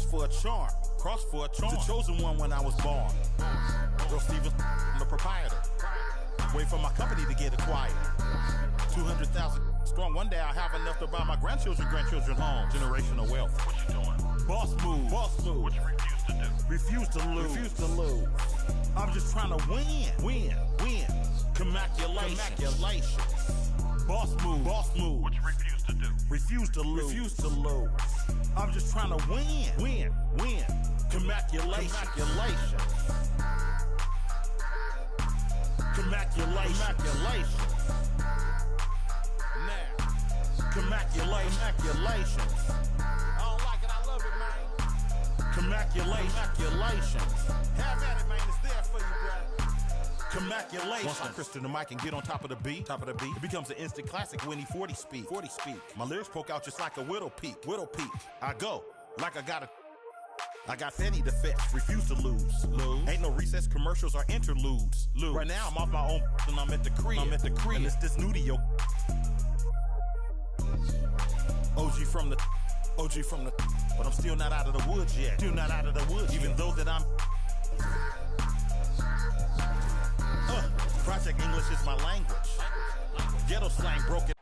for a charm. Cross for a charm. The chosen one when I was born. Earl Stevens, I'm the proprietor. Wait for my company to get acquired. 200,000 strong. One day I'll have enough to buy my grandchildren home. Generational wealth. What you doing? Boss move. Boss move. What you refuse to do? Refuse to lose. Refuse to lose. I'm just trying to win. Win. Commaculation. Boss move. Boss move. What you refuse to do? Refuse to lose. Refuse to lose. I'm just trying to win. Win. Commaculation. Now. Commaculation. I don't like it. I love it, man. Commaculation. Have at it, man. It's there for you, brother. Commaculation. Once I crystal the mic and get on top of the beat, it becomes an instant classic when he 40 speak. My lyrics poke out just like a widow peak. I go like I got Fetty to fetch, refuse to lose. Ain't no recess commercials or interludes. Right now I'm off my own and I'm at the crib. And it's this new to your OG from the, but I'm still not out of the woods yet. Even though that I'm Project English is my language. Ghetto slang broken.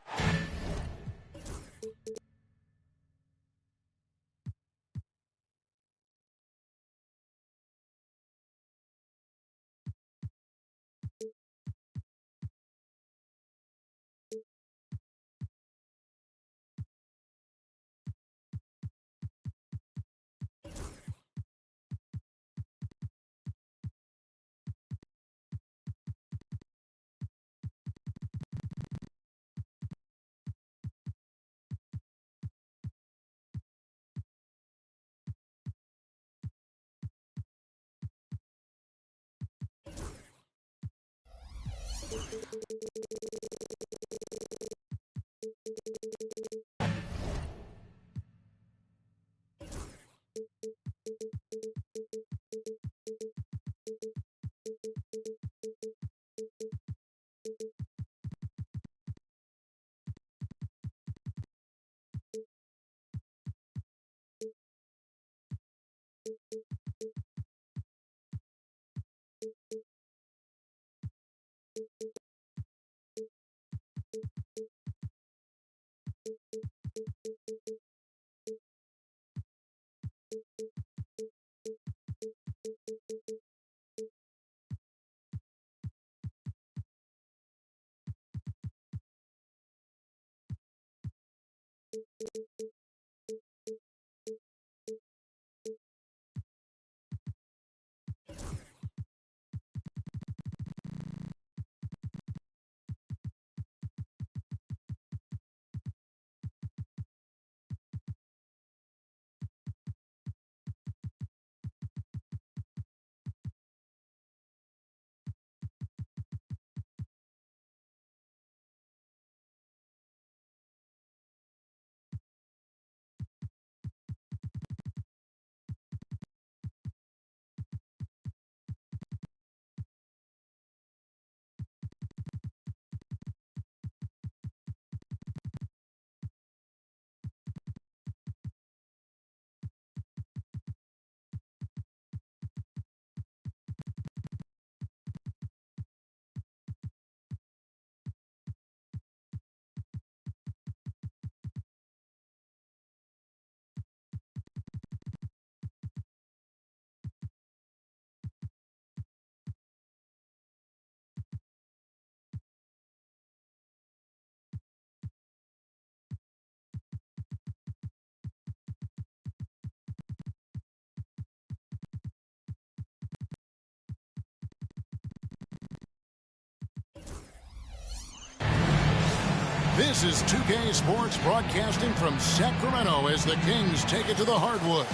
This is 2K Sports broadcasting from Sacramento as the Kings take it to the hardwood.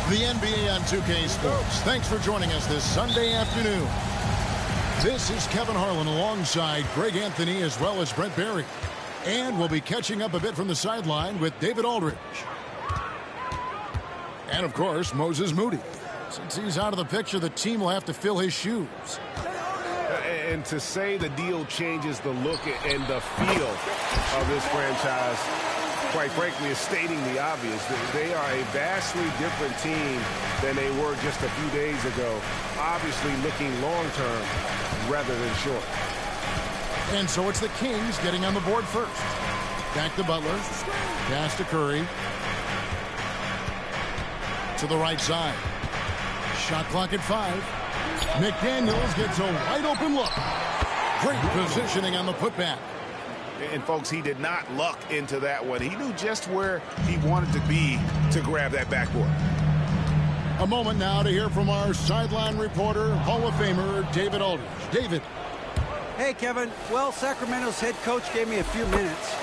The NBA on 2K Sports. Thanks for joining us this Sunday afternoon. This is Kevin Harlan alongside Greg Anthony as well as Brent Barry. And we'll be catching up a bit from the sideline with David Aldridge. And, of course, Moses Moody. Since he's out of the picture, the team will have to fill his shoes. And to say the deal changes the look and the feel of this franchise, quite frankly, is stating the obvious. They are a vastly different team than they were just a few days ago. Obviously looking long-term rather than short. And so it's the Kings getting on the board first. Back to Butler. Pass to Curry. To the right side. Shot clock at 5. McDaniels gets a wide open look. Great positioning on the putback. And folks, he did not luck into that one. He knew just where he wanted to be to grab that backboard. A moment now to hear from our sideline reporter, Hall of Famer David Aldridge. David. Hey, Kevin. Well, Sacramento's head coach gave me a few minutes.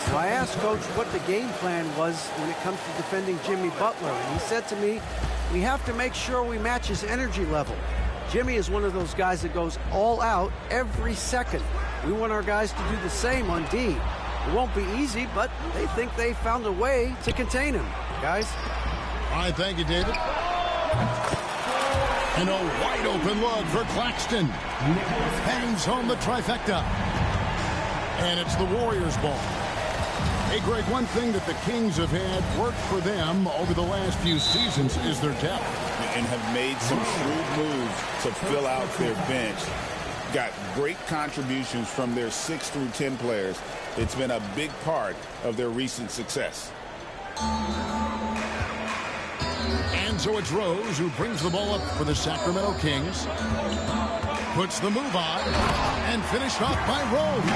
So I asked Coach what the game plan was when it comes to defending Jimmy Butler. And he said to me, we have to make sure we match his energy level. Jimmy is one of those guys that goes all out every second. We want our guys to do the same on D. It won't be easy, but they think they found a way to contain him. Guys? All right, thank you, David. And a wide open look for Claxton. Hangs home the trifecta. And it's the Warriors' ball. Hey, Greg, one thing that the Kings have had work for them over the last few seasons is their depth. And have made some shrewd moves to fill out their bench. Got great contributions from their 6 through 10 players. It's been a big part of their recent success. And so it's Rose who brings the ball up for the Sacramento Kings. Puts the move on and finished off by Rose.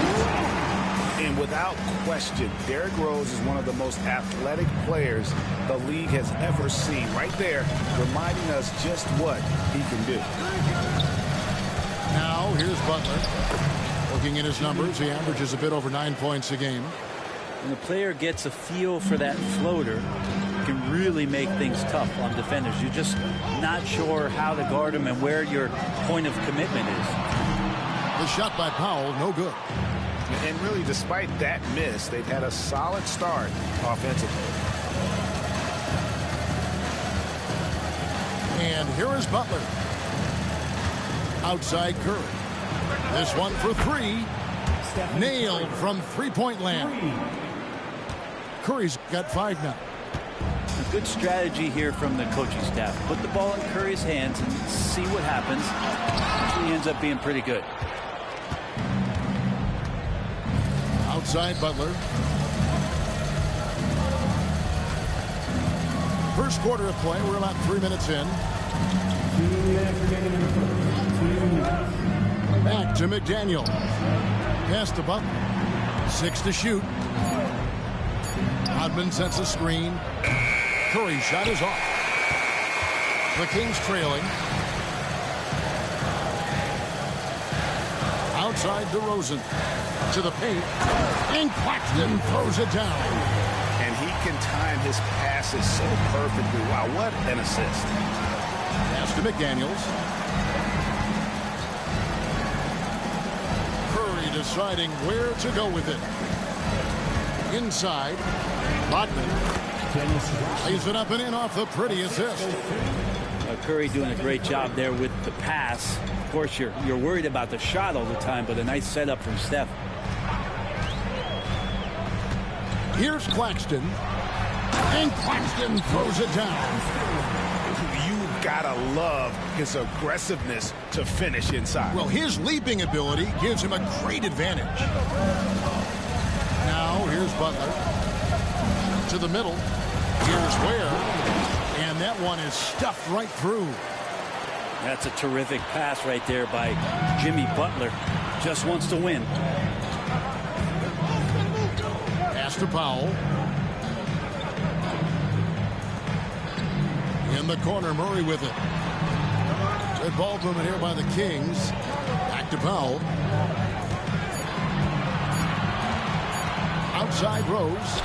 And without question, Derrick Rose is one of the most athletic players the league has ever seen. Right there, reminding us just what he can do. Now, here's Butler. Looking at his numbers, he averages a bit over 9 points a game. When the player gets a feel for that floater, it can really make things tough on defenders. You're just not sure how to guard him and where your point of commitment is. The shot by Powell, no good. And really, despite that miss, they've had a solid start offensively. And here is Butler. Outside Curry. This one for 3. Nailed from three-point land. Curry's got 5 now. A good strategy here from the coaching staff. Put the ball in Curry's hands and see what happens. He ends up being pretty good. Outside Butler. First quarter of play. We're about 3 minutes in. Back to McDaniel. Pass to Butler. 6 to shoot. Hodman sets a screen. Curry's shot is off. The Kings trailing. Outside DeRozan. To the paint. And Claxton throws it down. And he can time his passes so perfectly. Wow, what an assist. Pass to McDaniels. Curry deciding where to go with it. Inside. Rodman. Lays it up and in off the pretty assist. Curry doing a great job there with the pass. Of course, you're worried about the shot all the time, but a nice setup from Steph. Here's Claxton. And Claxton throws it down. You gotta love his aggressiveness to finish inside. Well, his leaping ability gives him a great advantage. Now, here's Butler. To the middle. Here's Ware. And that one is stuffed right through. That's a terrific pass right there by Jimmy Butler. Just wants to win. Pass to Powell. In the corner, Murray with it. Good ball movement here by the Kings. Back to Powell. Outside Rose.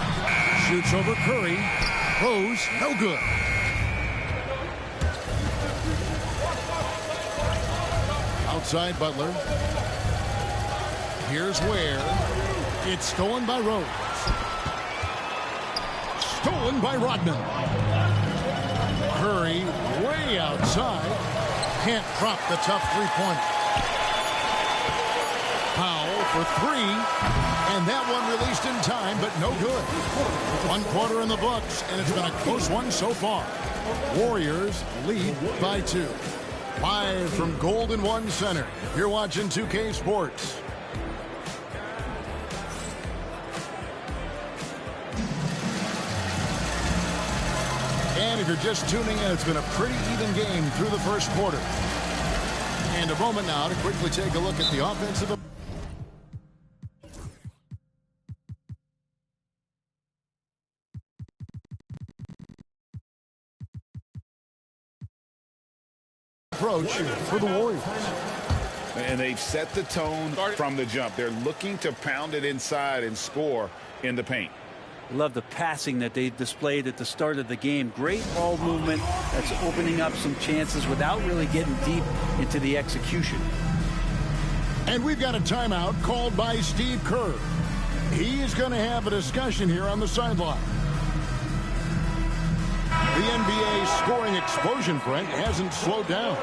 Shoots over Curry. Rose, no good. Outside Butler. Here's Ware. It's stolen by Rose. Stolen by Rodman. Curry way outside. Can't drop the tough three-pointer. Powell for three. And that one released in time, but no good. 1 quarter in the books, and it's been a close one so far. Warriors lead by 2. Live from Golden One Center, you're watching 2K Sports. And if you're just tuning in, it's been a pretty even game through the first quarter. And a moment now to quickly take a look at the offensive approach for the Warriors. And they've set the tone from the jump. They're looking to pound it inside and score in the paint. Love the passing that they displayed at the start of the game. Great ball movement that's opening up some chances without really getting deep into the execution. And we've got a timeout called by Steve Kerr. He's going to have a discussion here on the sideline. The NBA scoring explosion, Brent, hasn't slowed down.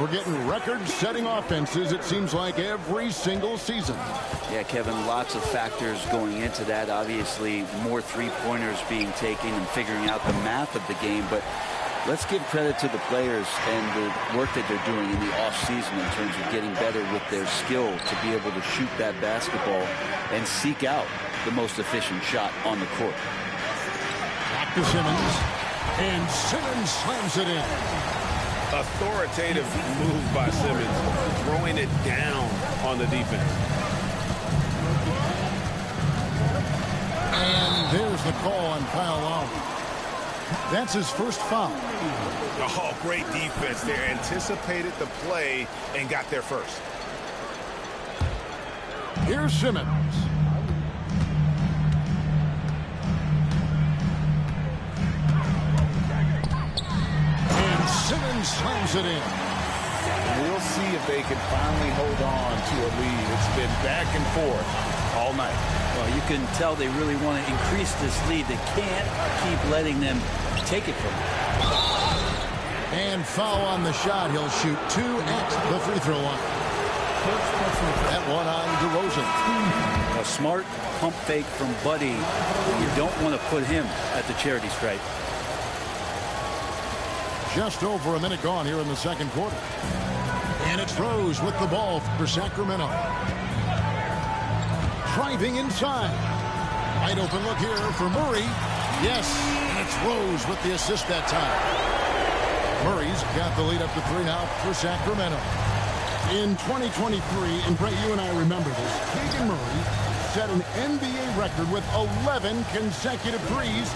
We're getting record-setting offenses, it seems like, every single season. Yeah, Kevin, lots of factors going into that. Obviously, more three-pointers being taken and figuring out the math of the game. But let's give credit to the players and the work that they're doing in the off-season in terms of getting better with their skill to be able to shoot that basketball and seek out the most efficient shot on the court. Back to Simmons. And Simmons slams it in. Authoritative move by Simmons, throwing it down on the defense. And there's the call on Kyle Lowry. That's his first foul. Oh, great defense there. Anticipated the play and got there first. Here's Simmons. Simmons slams it in. We'll see if they can finally hold on to a lead. It's been back and forth all night. Well, you can tell they really want to increase this lead. They can't keep letting them take it from them. And foul on the shot. He'll shoot 2 at the free throw line. That one on DeRozan. A smart pump fake from Buddy. You don't want to put him at the charity stripe. Just over a minute gone here in the second quarter. And it's Rose with the ball for Sacramento. Driving inside. Wide open look here for Murray. Yes, and it's Rose with the assist that time. Murray's got the lead up to 3 now for Sacramento. In 2023, and Brett, you and I remember this, Keegan Murray set an NBA record with 11 consecutive threes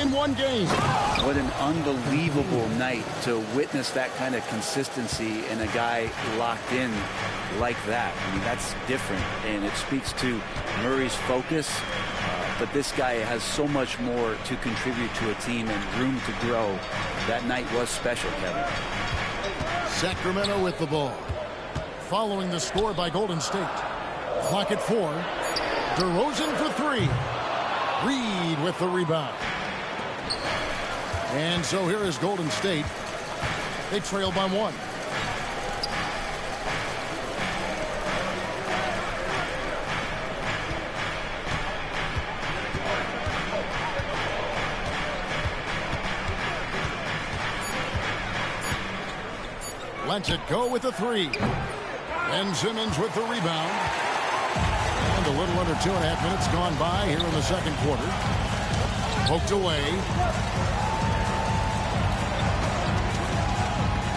in one game. What an unbelievable night to witness that kind of consistency and a guy locked in like that. I mean, that's different, and it speaks to Murray's focus. But this guy has so much more to contribute to a team and room to grow. That night was special, Kevin. Sacramento with the ball. Following the score by Golden State. Clock at 4. DeRozan for 3. Reed with the rebound. And so here is Golden State. They trail by 1. Lets it go with the 3. Ben Simmons with the rebound. And a little under 2.5 minutes gone by here in the second quarter. Poked away.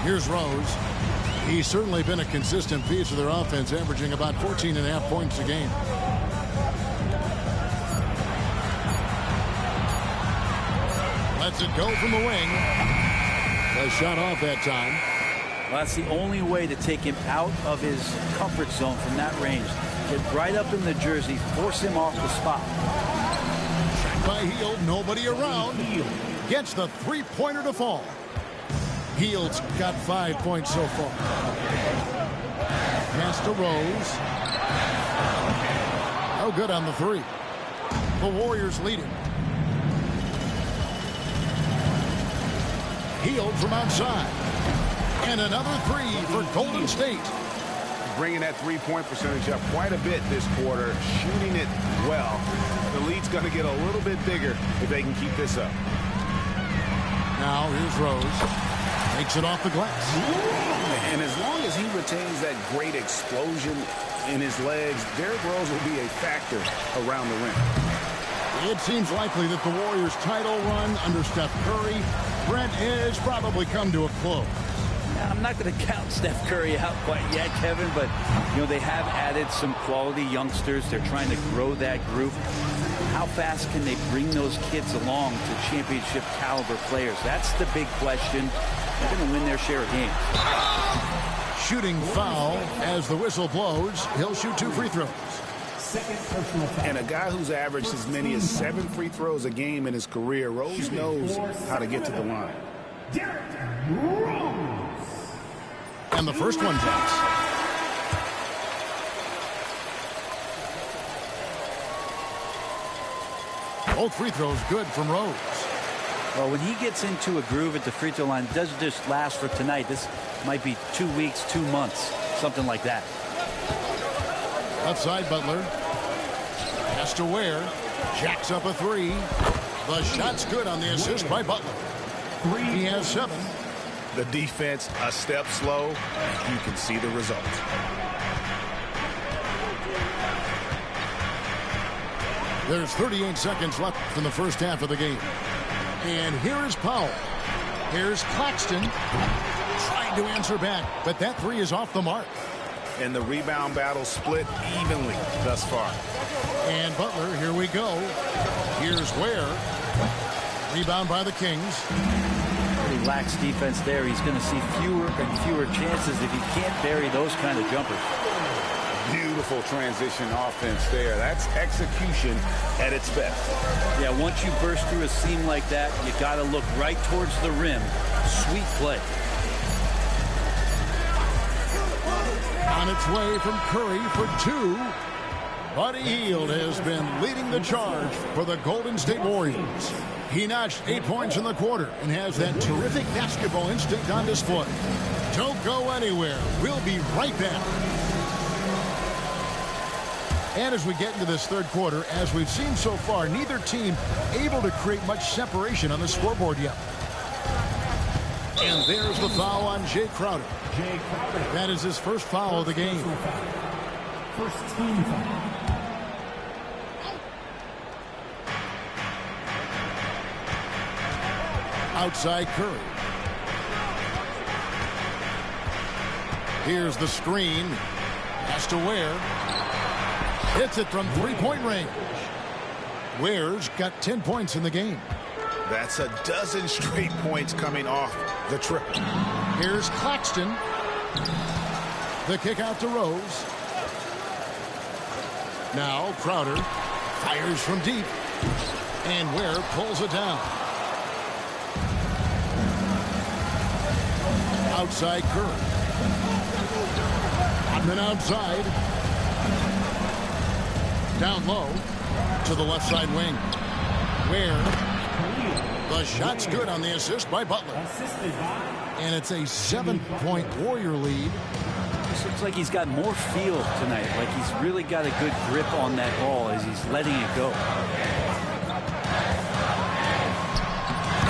Here's Rose. He's certainly been a consistent piece of their offense, averaging about 14.5 points a game. Lets it go from the wing. A shot off that time. Well, that's the only way to take him out of his comfort zone from that range. Get right up in the jersey, force him off the spot. By Hield, nobody around. Gets the three-pointer to fall. Hield's got 5 points so far. Pass to Rose. No good on the 3. The Warriors lead it. Hield from outside. And another 3 for Golden State. bringing that three-point percentage up quite a bit this quarter, shooting it well. The lead's going to get a little bit bigger if they can keep this up. Now here's Rose. Takes it off the glass. And as long as he retains that great explosion in his legs, Derrick Rose will be a factor around the rim. It seems likely that the Warriors' title run under Steph Curry, Brent, has probably come to a close. I'm not going to count Steph Curry out quite yet, Kevin, but they have added some quality youngsters. They're trying to grow that group. How fast can they bring those kids along to championship caliber players? That's the big question. They're going to win their share of games. Shooting foul as the whistle blows. He'll shoot 2 free throws. And a guy who's averaged as many as 7 free throws a game in his career, Rose knows how to get to the line. And the first one takes. Both free throws good from Rose. Well, when he gets into a groove at the free throw line, it doesn't just last for tonight. This might be 2 weeks, 2 months, something like that. Outside Butler. Has to Ware. Jacks up a 3. The shot's good on the assist by Butler. He has 7. The defense a step slow. You can see the result. There's 38 seconds left in the first half of the game. And here is Powell. Here's Claxton trying to answer back, but that 3 is off the mark. And the rebound battle split evenly thus far. And Butler, here we go. Here's Ware. Rebound by the Kings. He lacks defense there. He's going to see fewer and fewer chances if he can't bury those kind of jumpers. Beautiful transition offense there. That's execution at its best. Yeah, once you burst through a seam like that, you got to look right towards the rim. Sweet play. On its way from Curry for 2. Buddy Hield has been leading the charge for the Golden State Warriors. He notched 8 points in the quarter and has that terrific basketball instinct on display. Don't go anywhere. We'll be right back. And as we get into this third quarter, as we've seen so far, neither team able to create much separation on the scoreboard yet. And there's the foul on Jay Crowder. That is his first foul of the game. First team foul. Outside Curry. Here's the screen. Has to Ware. Hits it from three-point range. Ware's got 10 points in the game. That's a dozen straight points coming off the triple. Here's Claxton. The kick out to Rose. Now Crowder fires from deep. And Ware pulls it down. Outside Curry. Rodman outside. Down low to the left side wing. Ware. The shot's good on the assist by Butler. And it's a 7-point Warrior lead. This looks like he's got more feel tonight. Like he's really got a good grip on that ball as he's letting it go.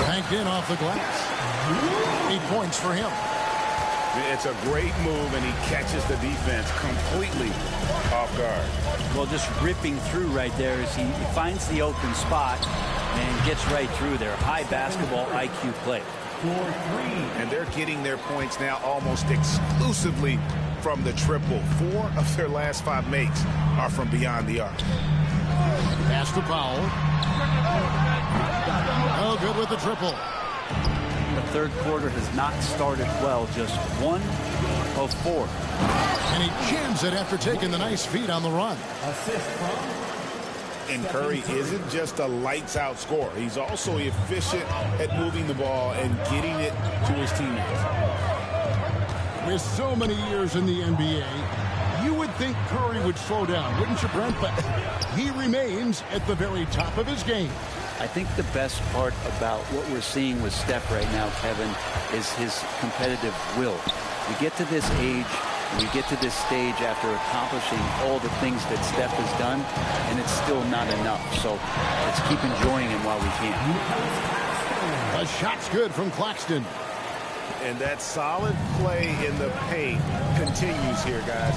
Banked in off the glass. 8 points for him. It's a great move, and he catches the defense completely off guard. Well, just ripping through right there as he finds the open spot and gets right through there. High basketball IQ play. And they're getting their points now almost exclusively from the triple. 4 of their last 5 makes are from beyond the arc. Pass to Powell. Oh, good with the triple. The third quarter has not started well. Just 1 of 4. And he jams it after taking the nice feed on the run. And Curry isn't just a lights-out scorer. He's also efficient at moving the ball and getting it to his teammates. With so many years in the NBA, you would think Curry would slow down, wouldn't you, Brent? But he remains at the very top of his game. I think the best part about what we're seeing with Steph right now, Kevin, is his competitive will. You get to this age, We get to this stage after accomplishing all the things that Steph has done, and it's still not enough. So let's keep enjoying him while we can. A shot's good from Claxton. And that solid play in the paint continues here, guys.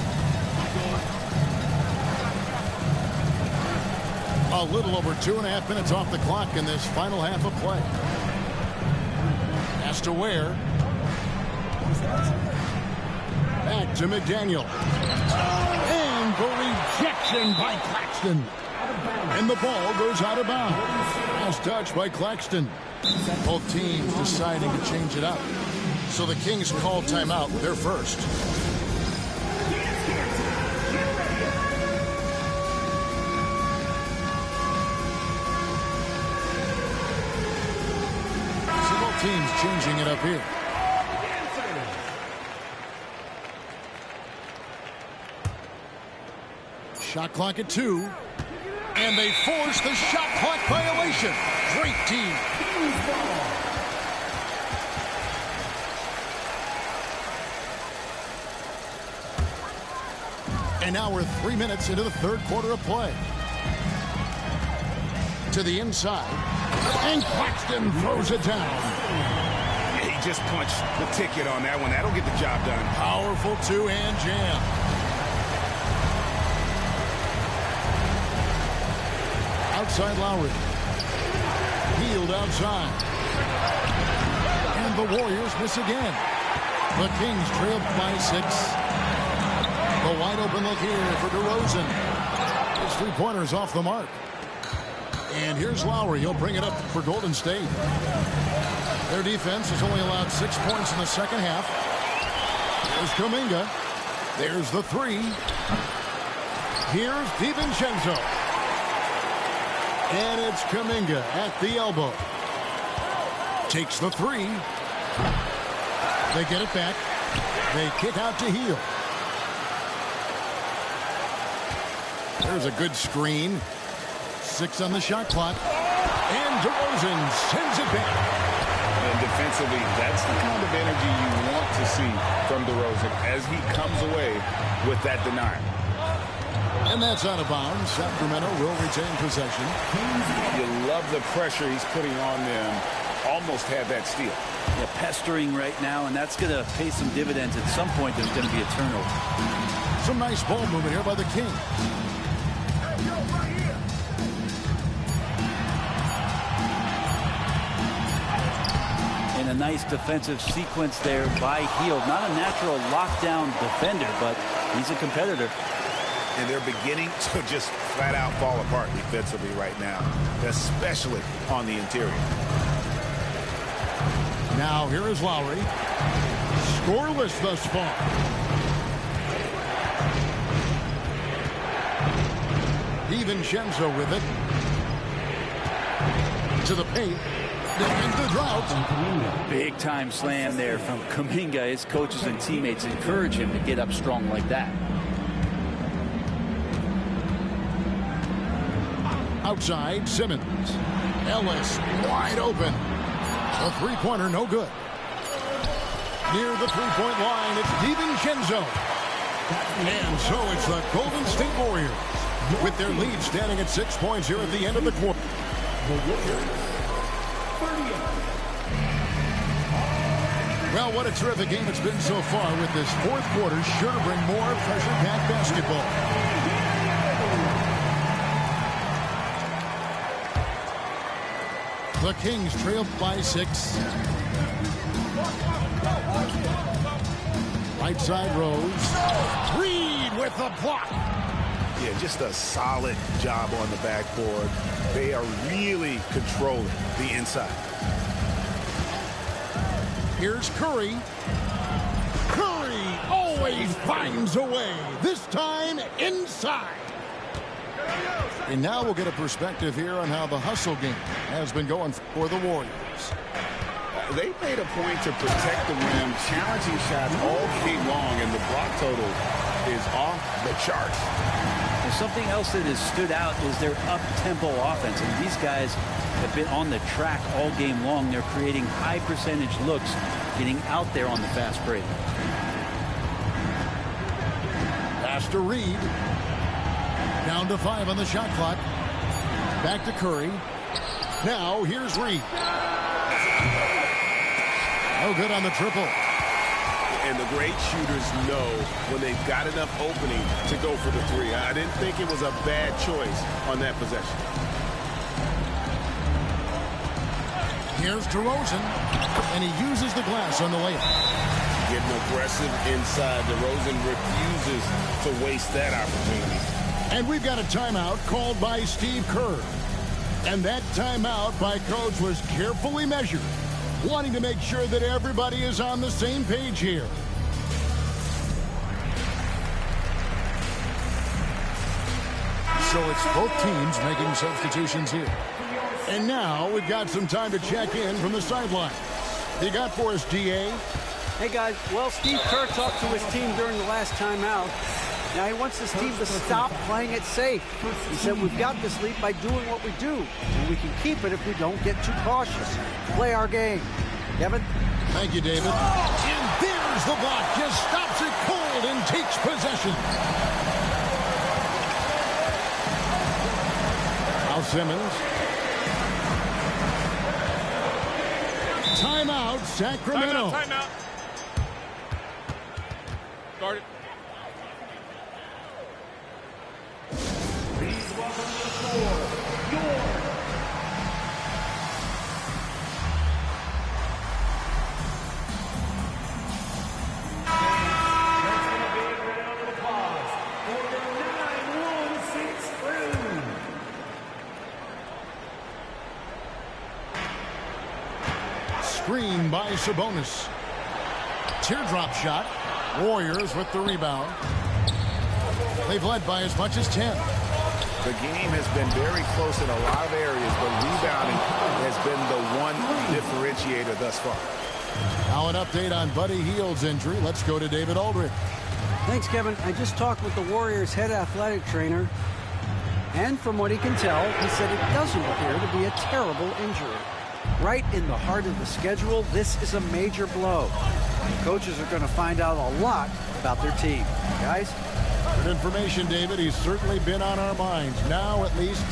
A little over 2.5 minutes off the clock in this final half of play. Has to Ware. Back to McDaniel. And the rejection by Claxton. And the ball goes out of bounds. Last touch by Claxton. Both teams deciding to change it up. So the Kings call timeout. They're first. So both teams changing it up here. Shot clock at 2. And they force the shot clock violation. Great team. And now we're 3 minutes into the third quarter of play. To the inside. And Claxton throws it down. Yeah, he just punched the ticket on that one. That'll get the job done. Powerful two-hand jam. Outside Lowry. Healed outside. And the Warriors miss again. The Kings trail by 6. The wide open look here for DeRozan. His three-pointer's off the mark. And here's Lowry. He'll bring it up for Golden State. Their defense has only allowed 6 points in the second half. There's Kuminga. There's the 3. Here's DiVincenzo. And it's Kuminga at the elbow. Takes the 3. They get it back. They kick out to Hield. There's a good screen. 6 on the shot clock. And DeRozan sends it back. And defensively, that's the kind of energy you want to see from DeRozan as he comes away with that denial. And that's out of bounds. Sacramento will retain possession. You love the pressure he's putting on them. Almost had that steal. Yeah, pestering right now, and that's going to pay some dividends. At some point, there's going to be a turnover. Some nice ball movement here by the Kings. And a nice defensive sequence there by Hield. Not a natural lockdown defender, but he's a competitor. And they're beginning to just flat out fall apart defensively right now, especially on the interior. Now here is Lowry. Scoreless thus far. DiVincenzo with it. To the paint. And the drought. Big time slam there from Kuminga. His coaches and teammates encourage him to get up strong like that. Outside, Simmons. Ellis wide open. A three-pointer, no good. Near the three-point line, it's DiVincenzo. And so it's the Golden State Warriors with their lead standing at 6 points here at the end of the quarter. Well, what a terrific game it's been so far with this fourth quarter. Sure to bring more pressure-packed basketball. The Kings trail by 6. Right side Rose. Reed with the block. Yeah, just a solid job on the backboard. They are really controlling the inside. Here's Curry. Curry always finds a way. This time inside. And now we'll get a perspective here on how the hustle game has been going for the Warriors. They made a point to protect the rim, challenging shots all game long, and the block total is off the charts. And something else that has stood out is their up-tempo offense. And these guys have been on the track all game long. They're creating high percentage looks, getting out there on the fast break. Pass to Reed. Down to 5 on the shot clock. Back to Curry. Now here's Reed. No good on the triple. And the great shooters know when they've got enough opening to go for the three. I didn't think it was a bad choice on that possession. Here's DeRozan, and he uses the glass on the layup. Getting aggressive inside. DeRozan refuses to waste that opportunity. And we've got a timeout called by Steve Kerr. And that timeout by Coach was carefully measured, wanting to make sure that everybody is on the same page here. So it's both teams making substitutions here. And now we've got some time to check in from the sideline. You got for us, DA? Hey, guys. Well, Steve Kerr talked to his team during the last timeout. Now he wants his team to stop playing it safe. He said, we've got this lead by doing what we do, and we can keep it if we don't get too cautious. Play our game. Kevin? Thank you, David. And there's the block. Just stops it cold and takes possession. Al Simmons. Timeout, Sacramento. Timeout. Start it. Please welcome to the floor, your Screen by Sabonis. Teardrop shot. Warriors with the rebound. They've led by as much as 10. The game has been very close in a lot of areas, but rebounding has been the one differentiator thus far. Now an update on Buddy Hield's injury. Let's go to David Aldridge. Thanks, Kevin. I just talked with the Warriors' head athletic trainer, and from what he can tell, he said it doesn't appear to be a terrible injury. Right in the heart of the schedule, this is a major blow. The coaches are going to find out a lot about their team. Guys? Good information, David. He's certainly been on our minds. Now, at least,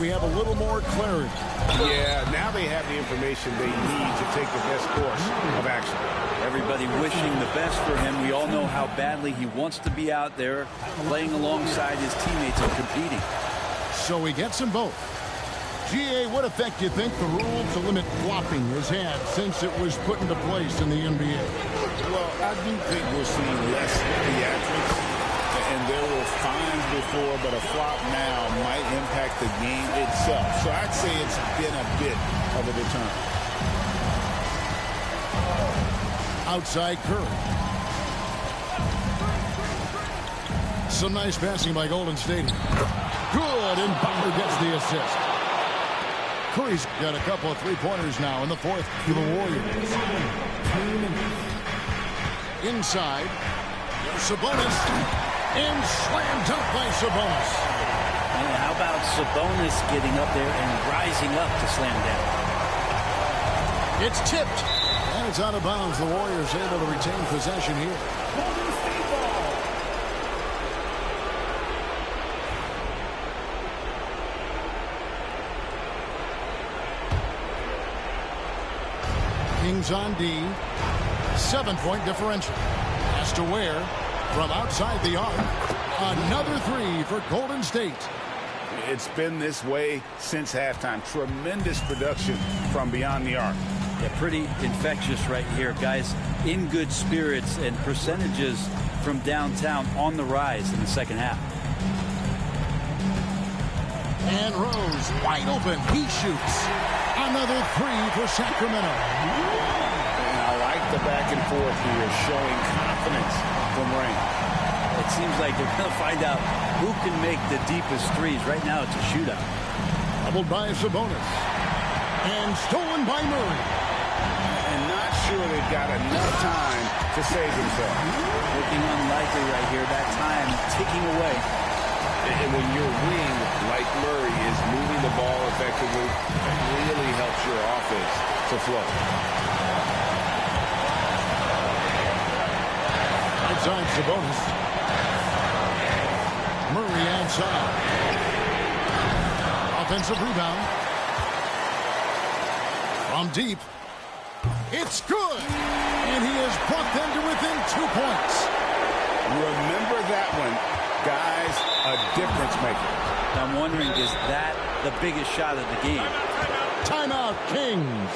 we have a little more clarity. Yeah, now they have the information they need to take the best course of action. Everybody wishing the best for him. We all know how badly he wants to be out there playing alongside his teammates and competing. So he gets them both. GA, what effect do you think the rule to limit flopping has had since it was put into place in the NBA? Well, I do think we're seeing less theatrics, and there were fines before, but a flop now might impact the game itself. So I'd say it's been a bit of a deterrent. Outside Curry. Some nice passing by Golden State. Good, and Butler gets the assist. Curry's got a couple of three-pointers now in the fourth for the Warriors. Inside, Sabonis, and slam dunk by Sabonis. And how about Sabonis getting up there and rising up to slam down? It's tipped, and it's out of bounds. The Warriors able to retain possession here. Kings on D. 7-point differential. Has to Ware from outside the arc. Another three for Golden State. It's been this way since halftime. Tremendous production from beyond the arc. Yeah, pretty infectious right here, guys. In good spirits and percentages from downtown on the rise in the second half. And Rose wide open. He shoots. Another three for Sacramento. And I like the back and forth here, showing confidence from Rain. It seems like they're going to find out who can make the deepest threes. Right now, it's a shootout. Doubled by Sabonis. And stolen by Murray. And not sure they've got enough time to save themselves. Looking unlikely right here. That time ticking away. And when your wing, like Murray, is moving the ball effectively, it really helps your offense to flow. Inside Sabonis. Murray outside. Offensive rebound. From deep. It's good. And he has brought them to within 2 points. Remember that one, guys, a difference maker. I'm wondering, is that the biggest shot of the game? Timeout, Kings.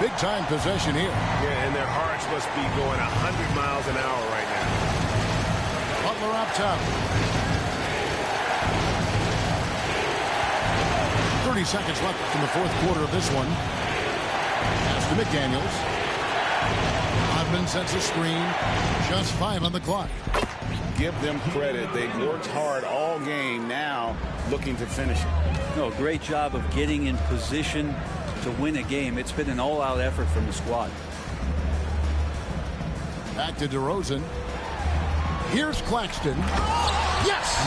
Big-time possession here. Yeah, and their hearts must be going 100 miles an hour right now. Butler up top. 30 seconds left in the fourth quarter of this one. Pass to McDaniels. Rodman sets a screen. Just 5 on the clock. Give them credit. They've worked hard all game, now looking to finish it. No, great job of getting in position to win a game. It's been an all-out effort from the squad. Back to DeRozan. Here's Claxton. Yes!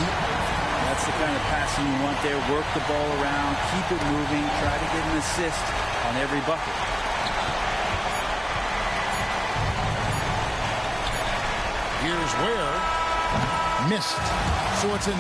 That's the kind of passing you want there. Work the ball around, keep it moving, try to get an assist on every bucket. Here's Ware. Missed. So it's a